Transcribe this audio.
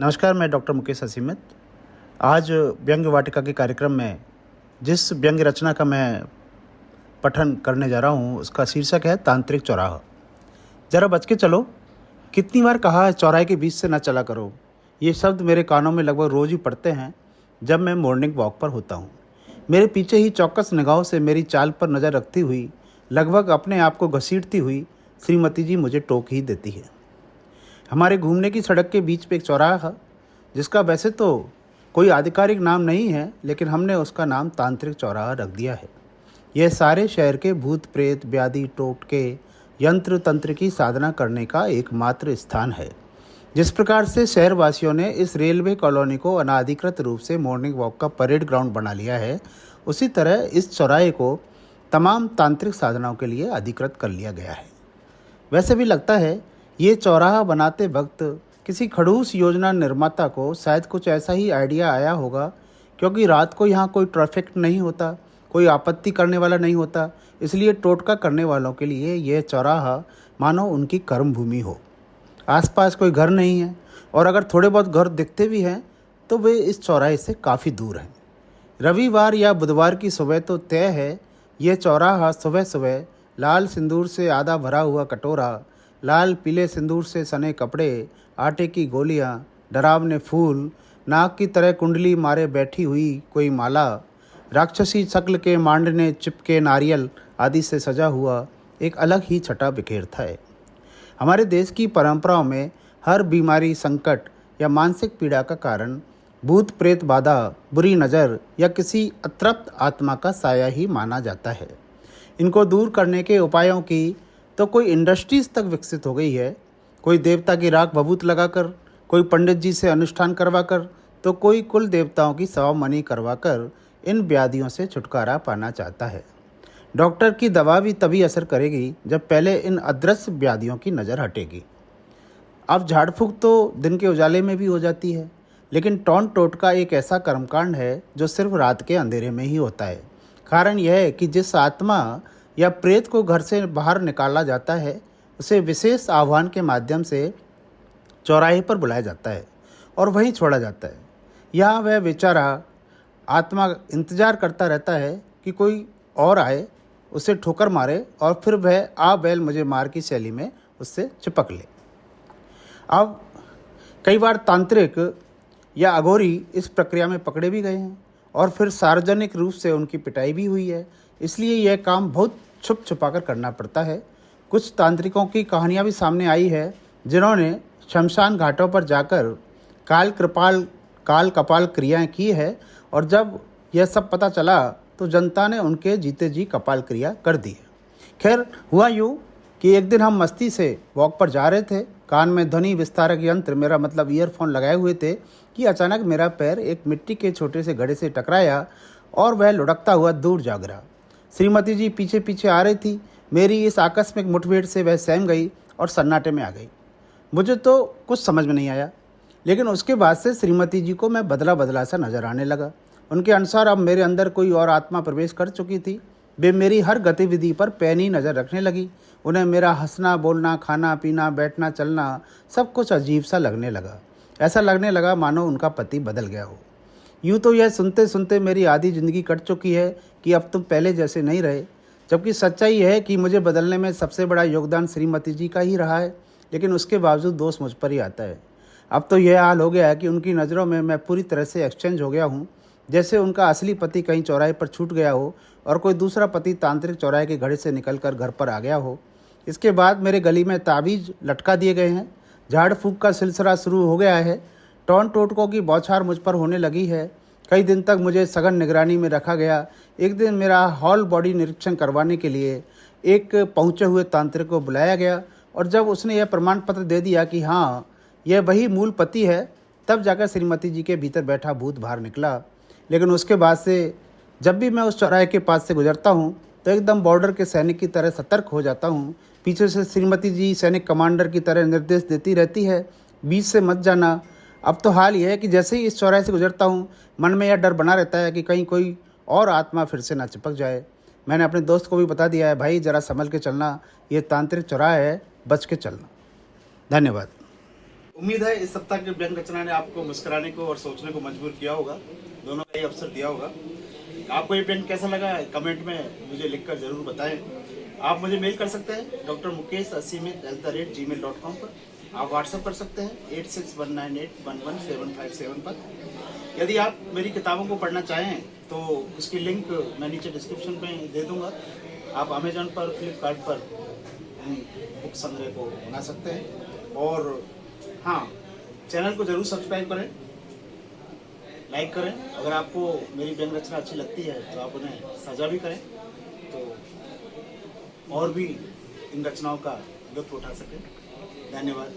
नमस्कार, मैं डॉक्टर मुकेश असीमित। आज व्यंग्य वाटिका के कार्यक्रम में जिस व्यंग्य रचना का मैं पठन करने जा रहा हूँ उसका शीर्षक है तांत्रिक चौराहा। जरा बच के चलो, कितनी बार कहा है चौराहे के बीच से न चला करो। ये शब्द मेरे कानों में लगभग रोज़ ही पड़ते हैं जब मैं मॉर्निंग वॉक पर होता हूँ। मेरे पीछे ही चौकस निगाहों से मेरी चाल पर नज़र रखती हुई, लगभग अपने आप को घसीटती हुई श्रीमती जी मुझे टोक ही देती है। हमारे घूमने की सड़क के बीच पे एक चौराहा है जिसका वैसे तो कोई आधिकारिक नाम नहीं है, लेकिन हमने उसका नाम तांत्रिक चौराहा रख दिया है। यह सारे शहर के भूत प्रेत, व्याधि, टोटके, यंत्र तंत्र की साधना करने का एकमात्र स्थान है। जिस प्रकार से शहरवासियों ने इस रेलवे कॉलोनी को अनाधिकृत रूप से मॉर्निंग वॉक का परेड ग्राउंड बना लिया है, उसी तरह इस चौराहे को तमाम तांत्रिक साधनाओं के लिए अधिकृत कर लिया गया है। वैसे भी लगता है ये चौराहा बनाते वक्त किसी खड़ूस योजना निर्माता को शायद कुछ ऐसा ही आइडिया आया होगा, क्योंकि रात को यहाँ कोई ट्रैफिक नहीं होता, कोई आपत्ति करने वाला नहीं होता, इसलिए टोटका करने वालों के लिए यह चौराहा मानो उनकी कर्म भूमि हो। आसपास कोई घर नहीं है, और अगर थोड़े बहुत घर दिखते भी हैं तो वे इस चौराहे से काफ़ी दूर हैं। रविवार या बुधवार की सुबह तो तय है, यह चौराहा सुबह सुबह लाल सिंदूर से आधा भरा हुआ कटोरा, लाल पीले सिंदूर से सने कपड़े, आटे की गोलियां, डरावने फूल, नाक की तरह कुंडली मारे बैठी हुई कोई माला, राक्षसी शक्ल के मांडने चिपके नारियल आदि से सजा हुआ एक अलग ही छटा बिखेरता है। हमारे देश की परंपराओं में हर बीमारी, संकट या मानसिक पीड़ा का कारण भूत प्रेत बाधा, बुरी नज़र या किसी अतृप्त आत्मा का साया ही माना जाता है। इनको दूर करने के उपायों की तो कोई इंडस्ट्रीज तक विकसित हो गई है। कोई देवता की राख भभूत लगाकर, कोई पंडित जी से अनुष्ठान करवाकर, तो कोई कुल देवताओं की सवामनी करवाकर इन व्याधियों से छुटकारा पाना चाहता है। डॉक्टर की दवा भी तभी असर करेगी जब पहले इन अदृश्य व्याधियों की नज़र हटेगी। अब झाड़ फूक तो दिन के उजाले में भी हो जाती है, लेकिन टोन टोटका एक ऐसा कर्मकांड है जो सिर्फ रात के अंधेरे में ही होता है। कारण यह है कि जिस आत्मा या प्रेत को घर से बाहर निकाला जाता है, उसे विशेष आह्वान के माध्यम से चौराहे पर बुलाया जाता है और वहीं छोड़ा जाता है। यहाँ वह बेचारा आत्मा इंतजार करता रहता है कि कोई और आए, उसे ठोकर मारे और फिर वह आ बैल मुझे मार की शैली में उससे चिपक ले। अब कई बार तांत्रिक या अघोरी इस प्रक्रिया में पकड़े भी गए हैं और फिर सार्वजनिक रूप से उनकी पिटाई भी हुई है। इसलिए यह काम बहुत छुप छुपा कर करना पड़ता है। कुछ तांत्रिकों की कहानियाँ भी सामने आई है जिन्होंने शमशान घाटों पर जाकर काल कपाल क्रियाएं की है, और जब यह सब पता चला तो जनता ने उनके जीते जी कपाल क्रिया कर दी है। खैर, हुआ यूँ कि एक दिन हम मस्ती से वॉक पर जा रहे थे, कान में ध्वनि विस्तारक यंत्र, मेरा मतलब ईयरफोन लगाए हुए थे, कि अचानक मेरा पैर एक मिट्टी के छोटे से गड्ढे से टकराया और वह लुढ़कता हुआ दूर जा गिरा। श्रीमती जी पीछे पीछे आ रही थी। मेरी इस आकस्मिक मुठभेड़ से वह सहम गई और सन्नाटे में आ गई। मुझे तो कुछ समझ में नहीं आया, लेकिन उसके बाद से श्रीमती जी को मैं बदला बदला सा नजर आने लगा। उनके अनुसार अब मेरे अंदर कोई और आत्मा प्रवेश कर चुकी थी। वे मेरी हर गतिविधि पर पैनी नज़र रखने लगी। उन्हें मेरा हंसना, बोलना, खाना पीना, बैठना, चलना सब कुछ अजीब सा लगने लगा। ऐसा लगने लगा मानो उनका पति बदल गया हो। यूँ तो यह सुनते सुनते मेरी आधी ज़िंदगी कट चुकी है कि अब तुम पहले जैसे नहीं रहे, जबकि सच्चाई है कि मुझे बदलने में सबसे बड़ा योगदान श्रीमती जी का ही रहा है, लेकिन उसके बावजूद दोष मुझ पर ही आता है। अब तो यह हाल हो गया है कि उनकी नज़रों में मैं पूरी तरह से एक्सचेंज हो गया हूँ, जैसे उनका असली पति कहीं चौराहे पर छूट गया हो और कोई दूसरा पति तांत्रिक चौराहे के घड़े से निकलकर घर पर आ गया हो। इसके बाद मेरे गली में ताबीज़ लटका दिए गए हैं, झाड़ फूक का सिलसिला शुरू हो गया है, टोन टोटकों की बौछार मुझ पर होने लगी है। कई दिन तक मुझे सघन निगरानी में रखा गया। एक दिन मेरा हॉल बॉडी निरीक्षण करवाने के लिए एक पहुंचे हुए तांत्रिक को बुलाया गया, और जब उसने यह प्रमाण पत्र दे दिया कि हाँ यह वही मूल पति है, तब जाकर श्रीमती जी के भीतर बैठा भूत बाहर निकला। लेकिन उसके बाद से जब भी मैं उस चौराहे के पास से गुजरता हूँ तो एकदम बॉर्डर के सैनिक की तरह सतर्क हो जाता हूँ। पीछे से श्रीमती जी सैनिक कमांडर की तरह निर्देश देती रहती है, बीच से मत जाना। अब तो हाल यह है कि जैसे ही इस चौराहे से गुजरता हूँ, मन में यह डर बना रहता है कि कहीं कोई और आत्मा फिर से ना चिपक जाए। मैंने अपने दोस्त को भी बता दिया है, भाई ज़रा संभल के चलना, ये तांत्रिक चौराहा है, बच के चलना। धन्यवाद। उम्मीद है इस सप्ताह के व्यंग रचना ने आपको मुस्कुराने को और सोचने को मजबूर किया होगा, दोनों का ही अवसर दिया होगा। आपको ये व्यंग कैसा लगा कमेंट में मुझे लिखकर ज़रूर बताएं। आप मुझे मेल कर सकते हैं drmukesh80@gmail.com पर। आप व्हाट्सएप कर सकते हैं 8619811757 पर। यदि आप मेरी किताबों को पढ़ना चाहें तो उसकी लिंक मैं नीचे डिस्क्रिप्शन में दे दूंगा। आप अमेजन पर, फ्लिपकार्ट पर बुक संग्रह को मंगा सकते हैं। और हाँ, चैनल को ज़रूर सब्सक्राइब करें, लाइक करें। अगर आपको मेरी व्यंग रचना अच्छी लगती है तो आप उन्हें साझा भी करें, तो और भी इन रचनाओं का लुत्फ उठा सकें। धन्यवाद।